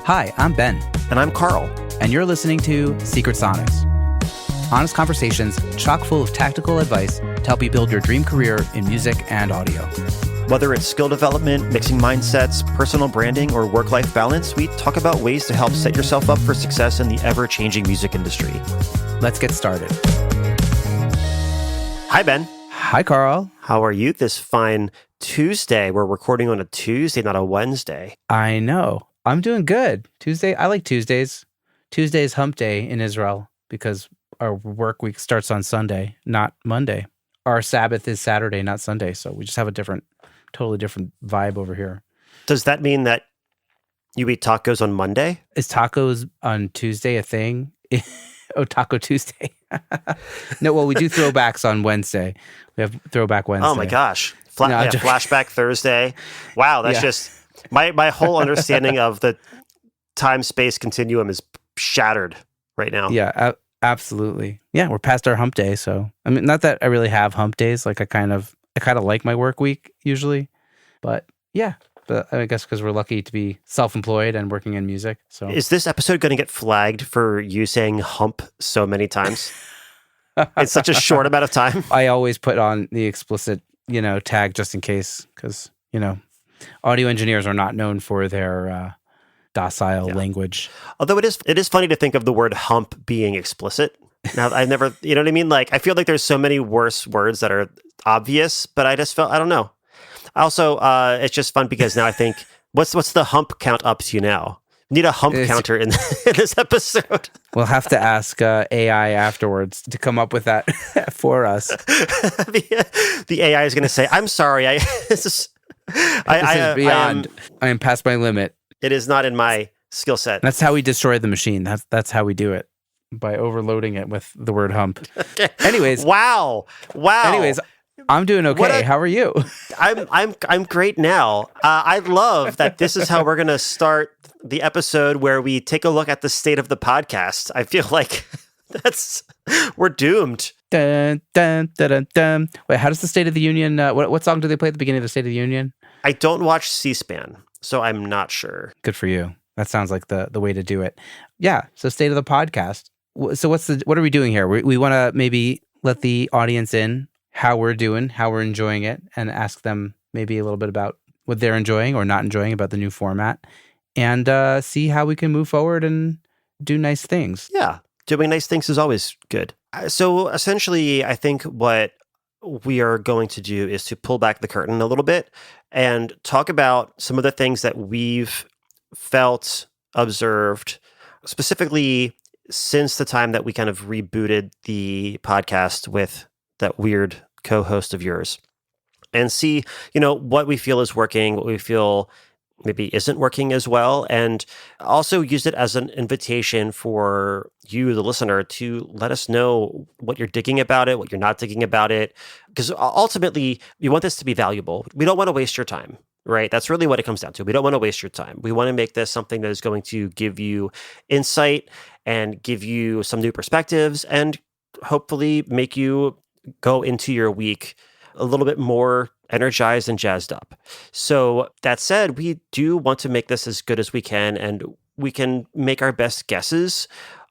Hi, I'm Ben. And I'm Carl. And you're listening to Secret Sonics. Honest conversations chock full of tactical advice to help you build your dream career in music and audio. Whether it's skill development, mixing mindsets, personal branding, or work-life balance, we talk about ways to help set yourself up for success in the ever-changing music industry. Let's get started. Hi, Ben. Hi, Carl. How are you this fine Tuesday? We're recording on a Tuesday, not a Wednesday. I know. I'm doing good. Tuesday, I like Tuesdays. Tuesday is hump day in Israel because our work week starts on Sunday, not Monday. Our Sabbath is Saturday, not Sunday. So we just have a totally different vibe over here. Does that mean that you eat tacos on Monday? Is tacos on Tuesday a thing? Oh, Taco Tuesday. No, well, we do throwbacks on Wednesday. We have Throwback Wednesday. Oh my gosh. Flashback Thursday. Wow, that's just... My whole understanding of the time-space continuum is shattered right now. Yeah, absolutely. Yeah, we're past our hump day, so... I mean, not that I really have hump days. Like, I kind of like my work week, usually. But, yeah. But I guess because we're lucky to be self-employed and working in music. So, is this episode going to get flagged for you saying hump so many times? It's such a short amount of time. I always put on the explicit, tag just in case, because, audio engineers are not known for their docile language. Although it is funny to think of the word hump being explicit. Now, I never, you know what I mean? Like, I feel like there's so many worse words that are obvious, but I don't know. Also, it's just fun because now I think, what's the hump count up to now? We need a hump counter in this episode. We'll have to ask AI afterwards to come up with that for us. The AI is going to say, I'm sorry, this is beyond. I am past my limit. It is not in my skill set. That's how we destroy the machine. That's how we do it, by overloading it with the word hump. Okay. Anyways. Wow. Anyways, I'm doing okay. How are you? I'm great now. I love that this is how we're going to start the episode where we take a look at the state of the podcast. I feel like we're doomed. Dun, dun, dun, dun, dun. Wait, how does the State of the Union? What song do they play at the beginning of the State of the Union? I don't watch C-SPAN, so I'm not sure. Good for you. That sounds like the way to do it. Yeah. So state of the podcast. So what are we doing here? We want to maybe let the audience in how we're doing, how we're enjoying it, and ask them maybe a little bit about what they're enjoying or not enjoying about the new format, and see how we can move forward and do nice things. Yeah, doing nice things is always good. So essentially, I think what we are going to do is to pull back the curtain a little bit and talk about some of the things that we've felt, observed, specifically since the time that we kind of rebooted the podcast with that weird co-host of yours, and see, what we feel is working, what we feel maybe isn't working as well, and also use it as an invitation for you, the listener, to let us know what you're digging about it, what you're not digging about it, because ultimately, we want this to be valuable. We don't want to waste your time, right? That's really what it comes down to. We don't want to waste your time. We want to make this something that is going to give you insight and give you some new perspectives and hopefully make you go into your week a little bit more energized and jazzed up. So that said, we do want to make this as good as we can, and we can make our best guesses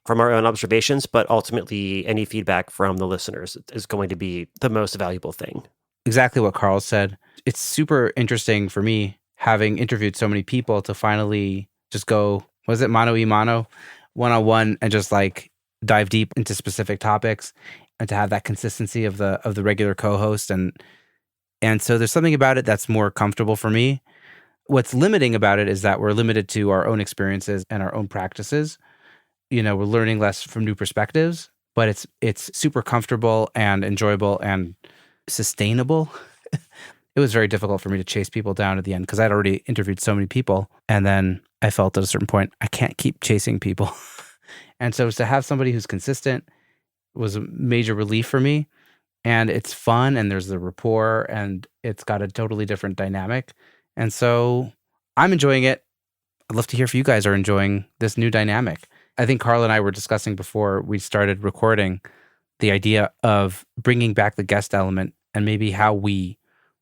from our own observations, but ultimately any feedback from the listeners is going to be the most valuable thing. Exactly what Carl said. It's super interesting for me, having interviewed so many people, to finally just go, was it mano y mano, one-on-one, and just like dive deep into specific topics, and to have that consistency of the regular co-host. And so there's something about it that's more comfortable for me. What's limiting about it is that we're limited to our own experiences and our own practices. We're learning less from new perspectives, but it's super comfortable and enjoyable and sustainable. It was very difficult for me to chase people down at the end because I'd already interviewed so many people. And then I felt at a certain point, I can't keep chasing people. And so to have somebody who's consistent was a major relief for me. And it's fun, and there's the rapport, and it's got a totally different dynamic. And so I'm enjoying it. I'd love to hear if you guys are enjoying this new dynamic. I think Carl and I were discussing before we started recording the idea of bringing back the guest element and maybe how we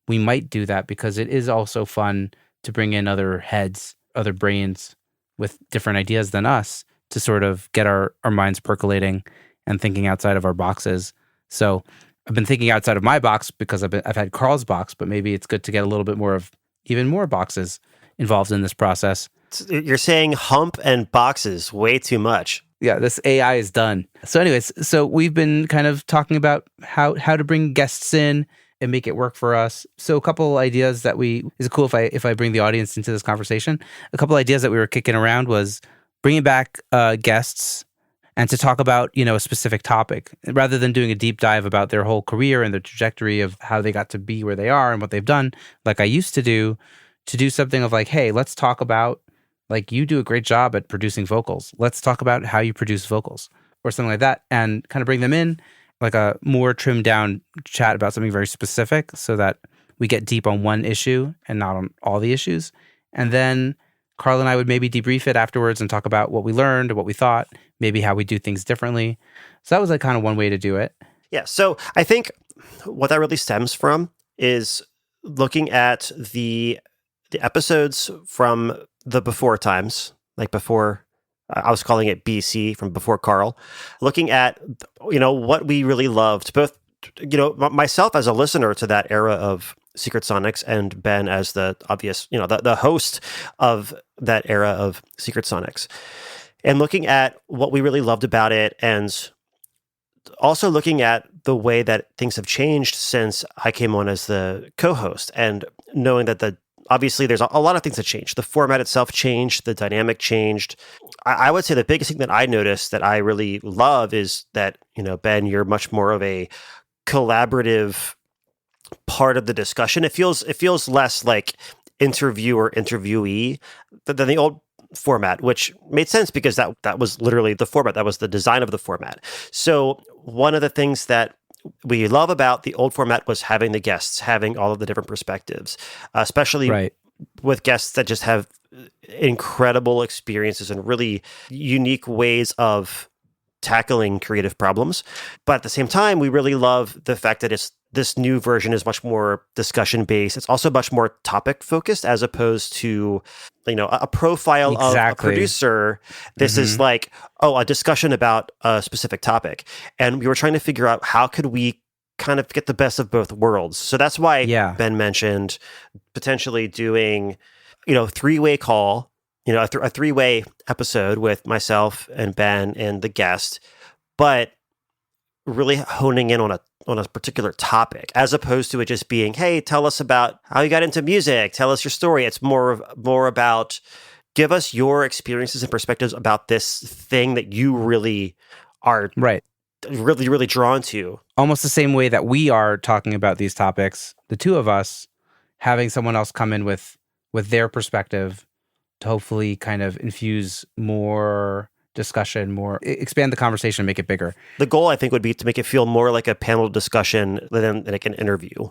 might do that, because it is also fun to bring in other heads, other brains with different ideas than us to sort of get our minds percolating and thinking outside of our boxes. So I've been thinking outside of my box because I've had Carl's box, but maybe it's good to get a little bit more of even more boxes involved in this process. You're saying hump and boxes way too much. Yeah, this AI is done. So anyways, so we've been kind of talking about how to bring guests in and make it work for us. So a couple ideas that is it cool if I bring the audience into this conversation? A couple ideas that we were kicking around was bringing back guests and to talk about, a specific topic rather than doing a deep dive about their whole career and their trajectory of how they got to be where they are and what they've done, like I used to do something of like, hey, let's talk about, like, you do a great job at producing vocals. Let's talk about how you produce vocals or something like that, and kind of bring them in like a more trimmed down chat about something very specific so that we get deep on one issue and not on all the issues. And then Carl and I would maybe debrief it afterwards and talk about what we learned, what we thought, maybe how we do things differently. So that was like kind of one way to do it. Yeah. So I think what that really stems from is looking at the episodes from the before times, like before, I was calling it BC, from before Carl, looking at, what we really loved, both, myself as a listener to that era of Secret Sonics and Ben as the obvious, the host of that era of Secret Sonics, and looking at what we really loved about it, and also looking at the way that things have changed since I came on as the co-host, and knowing that obviously there's a lot of things that changed. The format itself changed, the dynamic changed. I would say the biggest thing that I noticed that I really love is that, Ben, you're much more of a collaborative part of the discussion. It feels less like interview or interviewee than the old format, which made sense because that was literally the format. That was the design of the format. So one of the things that we love about the old format was having the guests, having all of the different perspectives, especially with guests that just have incredible experiences and really unique ways of tackling creative problems. But at the same time, we really love the fact that this new version is much more discussion based. It's also much more topic focused as opposed to, a profile of a producer. This is like, a discussion about a specific topic. And we were trying to figure out how could we kind of get the best of both worlds. So that's why Ben mentioned potentially doing, three-way call, a three-way episode with myself and Ben and the guest, but really honing in on a particular topic, as opposed to it just being, hey, tell us about how you got into music, tell us your story. It's more about, give us your experiences and perspectives about this thing that you really are really, really drawn to. Almost the same way that we are talking about these topics, the two of us, having someone else come in with their perspective to hopefully kind of infuse more discussion, more expand the conversation, make it bigger. The goal, I think, would be to make it feel more like a panel discussion than like an interview.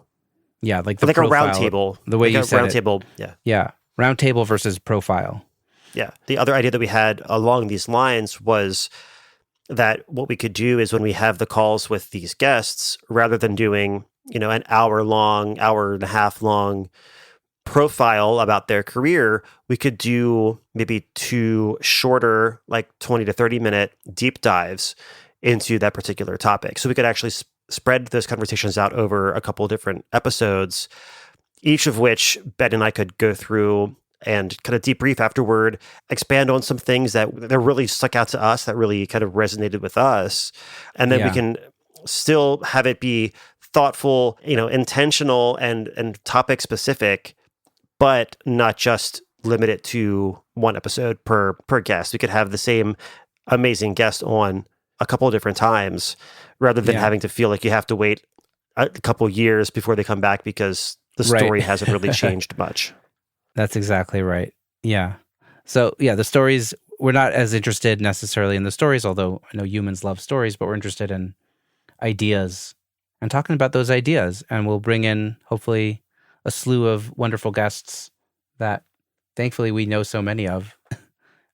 Yeah, like a round table. The way like you said round it. Table. Yeah, round table versus profile. Yeah. The other idea that we had along these lines was that what we could do is when we have the calls with these guests, rather than doing, an hour and a half long profile about their career, we could do maybe 2 shorter, like 20 to 30 minute deep dives into that particular topic. So we could actually spread those conversations out over a couple of different episodes, each of which Ben and I could go through and kind of debrief afterward, expand on some things that really stuck out to us, that really kind of resonated with us. And then we can still have it be thoughtful, intentional and topic specific, but not just limit it to one episode per guest. We could have the same amazing guest on a couple of different times, rather than having to feel like you have to wait a couple years before they come back because the story hasn't really changed much. That's exactly right. Yeah. So the stories, we're not as interested necessarily in the stories, although I know humans love stories, but we're interested in ideas and talking about those ideas. And we'll bring in hopefully a slew of wonderful guests that thankfully we know so many of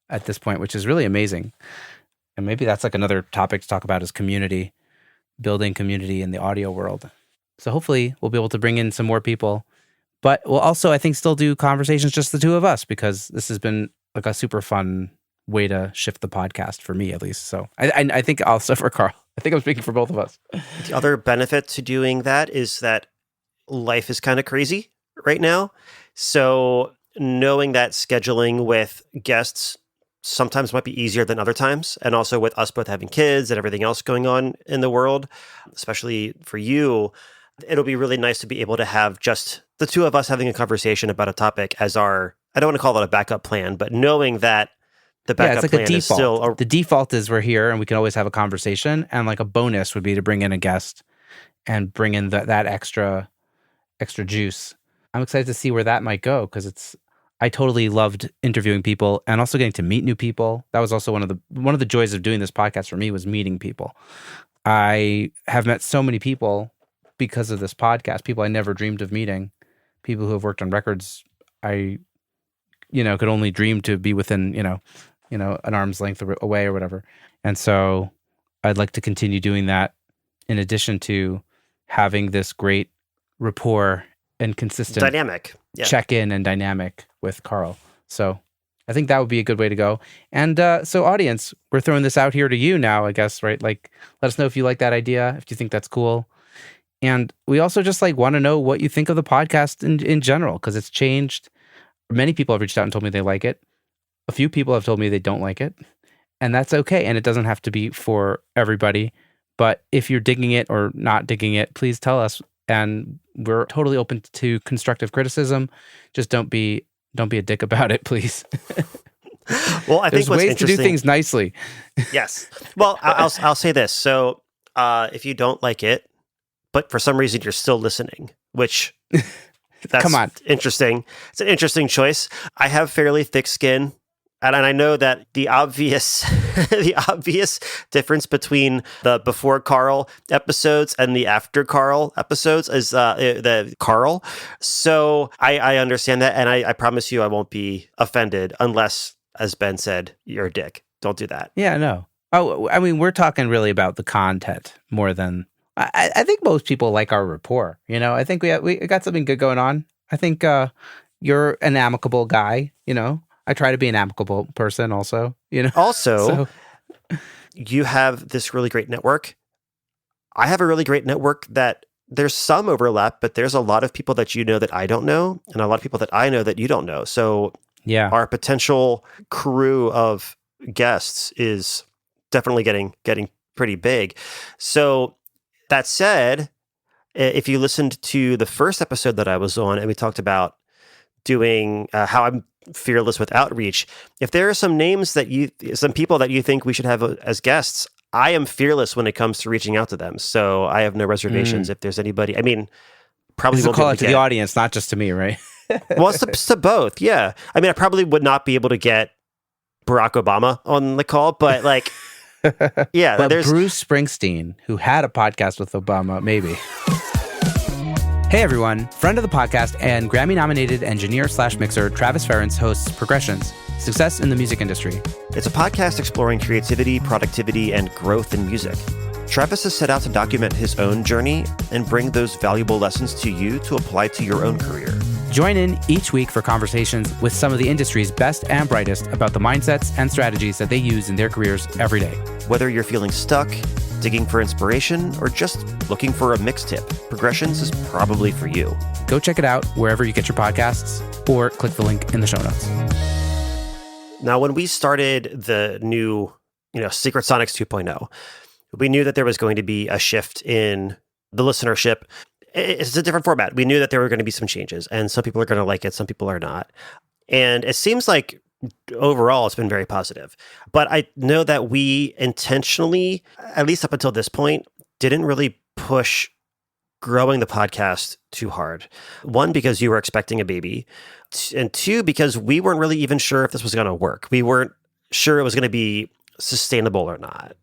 at this point, which is really amazing. And maybe that's like another topic to talk about, is community, building community in the audio world. So hopefully we'll be able to bring in some more people, but we'll also, I think, still do conversations just the two of us, because this has been like a super fun way to shift the podcast for me, at least. So I think also for Carl. I think I'm speaking for both of us. The other benefit to doing that is that life is kind of crazy right now. So knowing that scheduling with guests sometimes might be easier than other times. And also with us both having kids and everything else going on in the world, especially for you, it'll be really nice to be able to have just the two of us having a conversation about a topic as our, I don't want to call it a backup plan, but knowing that the backup it's like plan a default. is still the default is we're here and we can always have a conversation. And like a bonus would be to bring in a guest and bring in that extra juice. I'm excited to see where that might go because I totally loved interviewing people and also getting to meet new people. That was also one of the joys of doing this podcast for me was meeting people. I have met so many people because of this podcast, people I never dreamed of meeting, people who have worked on records I could only dream to be within, an arm's length away or whatever. And so I'd like to continue doing that in addition to having this great rapport and consistent dynamic check-in and dynamic with Carl. So I think that would be a good way to go. And so audience, we're throwing this out here to you now, I guess, right? Like, let us know if you like that idea, if you think that's cool. And we also just want to know what you think of the podcast in general, because it's changed. Many people have reached out and told me they like it. A few people have told me they don't like it. And that's okay. And it doesn't have to be for everybody. But if you're digging it or not digging it, please tell us. And we're totally open to constructive criticism. Just don't be a dick about it, please. Well, I think there's what's ways to do things nicely. Yes. Well, I'll say this. So if you don't like it, but for some reason you're still listening, which that's Come on. Interesting. It's an interesting choice. I have fairly thick skin. And I know that the obvious difference between the before Carl episodes and the after Carl episodes is the Carl. So I understand that. And I promise you I won't be offended unless, as Ben said, you're a dick. Don't do that. Yeah, no. Oh, I mean, we're talking really about the content more than... I think most people like our rapport. I think we got something good going on. I think you're an amicable guy, I try to be an amicable person also, Also, you have this really great network. I have a really great network that there's some overlap, but there's a lot of people that you know that I don't know, and a lot of people that I know that you don't know. So yeah, our potential crew of guests is definitely getting pretty big. So that said, if you listened to the first episode that I was on and we talked about doing how I'm fearless with outreach, if there are some people that you think we should have as guests, I am fearless when it comes to reaching out to them. So I have no reservations. If there's anybody, I mean, probably it's a call out to the audience, not just to me, right? Well, it's to both. Yeah. I mean, I probably would not be able to get Barack Obama on the call, but yeah, but Bruce Springsteen, who had a podcast with Obama, maybe. Hey everyone, friend of the podcast and Grammy-nominated engineer/mixer Travis Ferentz hosts Progressions, Success in the Music Industry. It's a podcast exploring creativity, productivity, and growth in music. Travis has set out to document his own journey and bring those valuable lessons to you to apply to your own career. Join in each week for conversations with some of the industry's best and brightest about the mindsets and strategies that they use in their careers every day. Whether you're feeling stuck, digging for inspiration, or just looking for a mix tip, Progressions is probably for you. Go check it out wherever you get your podcasts or click the link in the show notes. Now, when we started the new, Secret Sonics 2.0, we knew that there was going to be a shift in the listenership. It's a different format. We knew that there were going to be some changes, and some people are going to like it, some people are not. And it seems like overall it's been very positive. But I know that we intentionally, at least up until this point, didn't really push growing the podcast too hard. One, because you were expecting a baby, and two, because we weren't really even sure if this was going to work. We weren't sure it was going to be sustainable or not.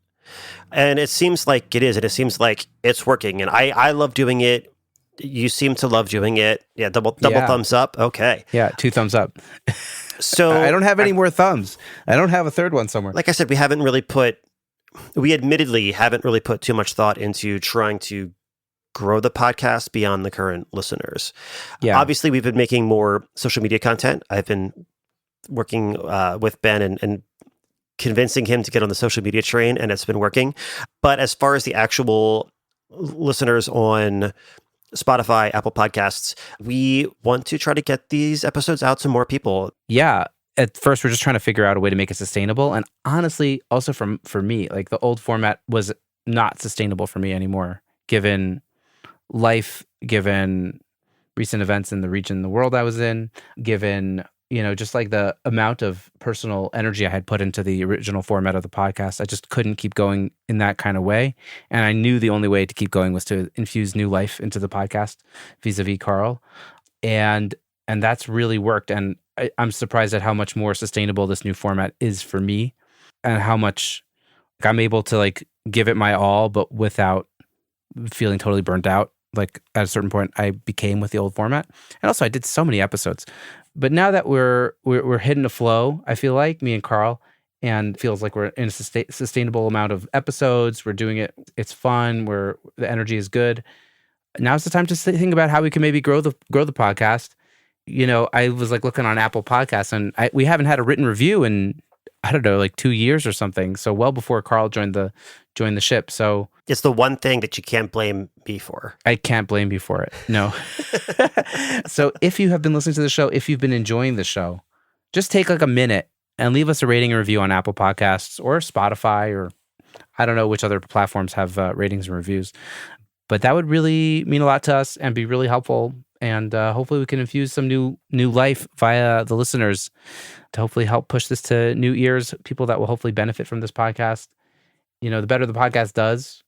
And it seems like it is, and it seems like it's working. And I love doing it. You seem to love doing it. Yeah, double thumbs up. Okay. Yeah, 2 thumbs up. So I don't have any more thumbs. I don't have a third one somewhere. Like I said, we admittedly haven't really put too much thought into trying to grow the podcast beyond the current listeners. Yeah. Obviously, we've been making more social media content. I've been working with Ben and convincing him to get on the social media train, and it's been working. But as far as the actual listeners on Spotify, Apple Podcasts, we want to try to get these episodes out to more people. Yeah. At first, we're just trying to figure out a way to make it sustainable. And honestly, also for me, like the old format was not sustainable for me anymore, given life, given recent events in the region, the world I was in, given, just like the amount of personal energy I had put into the original format of the podcast. I just couldn't keep going in that kind of way. And I knew the only way to keep going was to infuse new life into the podcast vis-a-vis Carl. And that's really worked. And I'm surprised at how much more sustainable this new format is for me, and how much I'm able to like give it my all, but without feeling totally burnt out. Like at a certain point I became with the old format. And also I did so many episodes. But now that we're hitting a flow, I feel like, me and Carl, and feels like we're in a sustainable amount of episodes. We're doing it. It's fun. The energy is good. Now's the time to think about how we can maybe grow the podcast. I was like looking on Apple Podcasts, and we haven't had a written review in, I don't know, like 2 years or something. So well before Carl joined the ship. So it's the one thing that you can't blame me for. I can't blame you for it. No. So if you have been listening to the show, if you've been enjoying the show, just take like a minute and leave us a rating and review on Apple Podcasts or Spotify, or I don't know which other platforms have ratings and reviews. But that would really mean a lot to us and be really helpful. And hopefully we can infuse some new life via the listeners to hopefully help push this to new ears, people that will hopefully benefit from this podcast. The better the podcast does,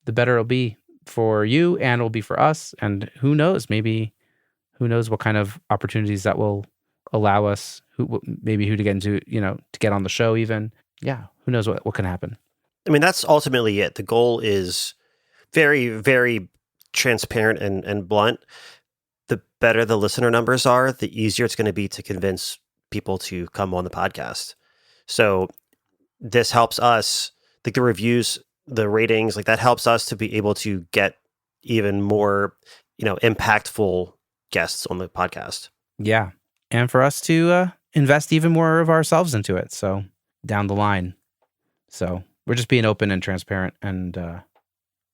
the better it'll be for you, and it'll be for us. And who knows what kind of opportunities that will allow us, who to get into, to get on the show even. Yeah, who knows what can happen. I mean, that's ultimately it. The goal is very, very transparent and blunt. The better the listener numbers are, the easier it's going to be to convince people to come on the podcast. So this helps us, like the reviews, the ratings, like that helps us to be able to get even more, impactful guests on the podcast. Yeah. And for us to invest even more of ourselves into it. So down the line. So we're just being open and transparent, and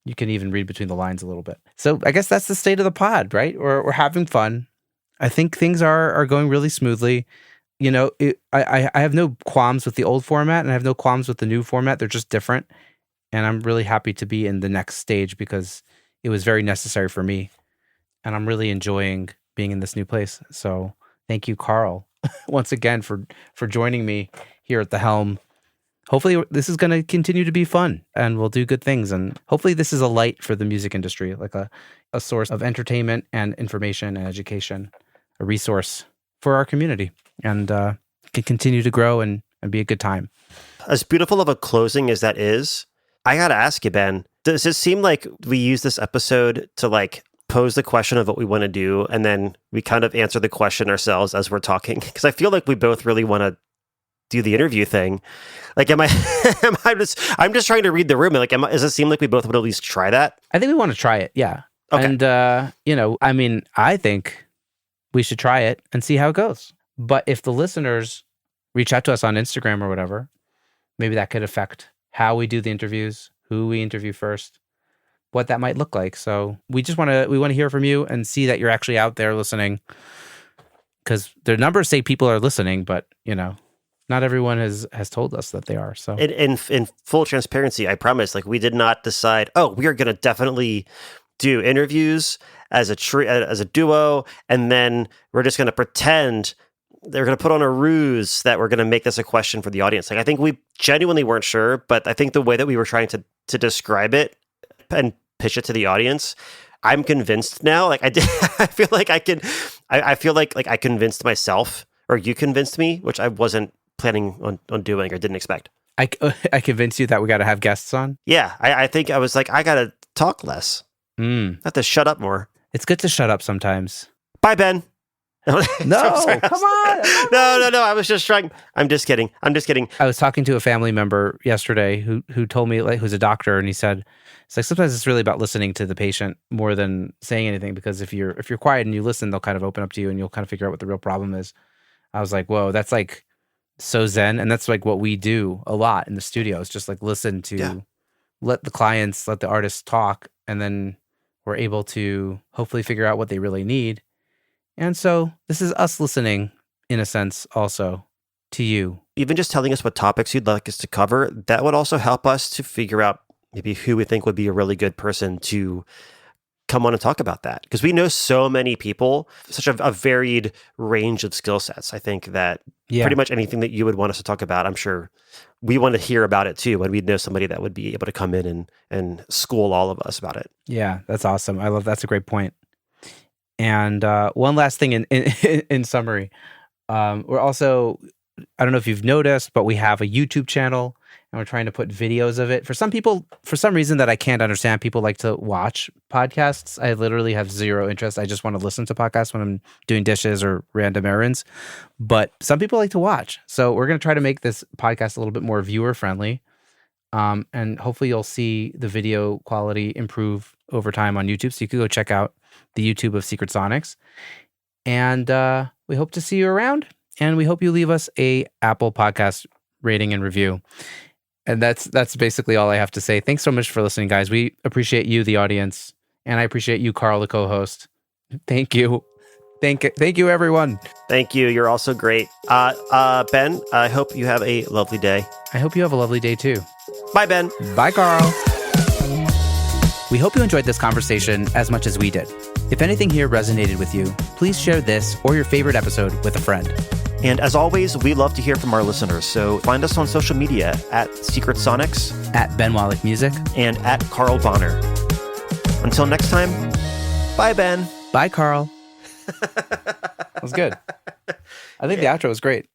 you can even read between the lines a little bit. So I guess that's the state of the pod, right? We're having fun. I think things are going really smoothly. I have no qualms with the old format, and I have no qualms with the new format. They're just different. And I'm really happy to be in the next stage because it was very necessary for me. And I'm really enjoying being in this new place. So thank you, Carl, once again for joining me here at the helm. Hopefully this is going to continue to be fun, and we'll do good things. And hopefully this is a light for the music industry, like a source of entertainment and information and education, a resource for our community, and can continue to grow and be a good time. As beautiful of a closing as that is, I got to ask you, Ben, does it seem like we use this episode to like pose the question of what we want to do, and then we kind of answer the question ourselves as we're talking? Because I feel like we both really want to do the interview thing. Like, I'm just trying to read the room. Like, does it seem like we both would at least try that? I think we want to try it. Yeah. Okay. And, I think we should try it and see how it goes. But if the listeners reach out to us on Instagram or whatever, maybe that could affect how we do the interviews, who we interview first, what that might look like. So we want to hear from you and see that you're actually out there listening, because the numbers say people are listening, but not everyone has told us that they are. So in full transparency, I promise, like, we did not decide, we are going to definitely do interviews as a duo, and then we're just going to pretend they're going to put on a ruse that we're going to make this a question for the audience. Like, I think we genuinely weren't sure, but I think the way that we were trying to describe it and pitch it to the audience, I'm convinced now. Like, I feel like I feel like I convinced myself, or you convinced me, which I wasn't planning on doing or didn't expect. I convinced you that we got to have guests on? Yeah, I think I was like, I got to talk less. I have to shut up more. It's good to shut up sometimes. Bye, Ben. No, come on. No. I was just trying. I'm just kidding. I was talking to a family member yesterday who told me, like, who's a doctor, and he said, it's like sometimes it's really about listening to the patient more than saying anything, because if you're quiet and you listen, they'll kind of open up to you and you'll kind of figure out what the real problem is. I was like, whoa, that's like so zen. And that's like what we do a lot in the studio. It's just like listen to, let the artists talk, and then we're able to hopefully figure out what they really need. And so this is us listening, in a sense, also to you. Even just telling us what topics you'd like us to cover, that would also help us to figure out maybe who we think would be a really good person to come on and talk about that. Because we know so many people, such a varied range of skill sets. I think that pretty much anything that you would want us to talk about, I'm sure we want to hear about it too. And we'd know somebody that would be able to come in and school all of us about it. Yeah, that's awesome. I love that's a great point. And one last thing in summary, we're also, I don't know if you've noticed, but we have a YouTube channel, and we're trying to put videos of it. For some people, for some reason that I can't understand, people like to watch podcasts. I literally have zero interest. I just want to listen to podcasts when I'm doing dishes or random errands. But some people like to watch. So we're going to try to make this podcast a little bit more viewer friendly. And hopefully you'll see the video quality improve over time on YouTube. So you can go check out the YouTube of Secret Sonics. And we hope to see you around. And we hope you leave us a Apple Podcast rating and review. And that's basically all I have to say. Thanks so much for listening, guys. We appreciate you, the audience. And I appreciate you, Carl, the co-host. Thank you. Thank you, everyone. Thank you. You're also great. Ben, I hope you have a lovely day. I hope you have a lovely day, too. Bye, Ben. Bye, Carl. We hope you enjoyed this conversation as much as we did. If anything here resonated with you, please share this or your favorite episode with a friend. And as always, we love to hear from our listeners. So find us on social media at Secret Sonics, at Ben Wallach Music, and at Carl Bonner. Until next time, bye, Ben. Bye, Carl. That was good. I think the outro was great.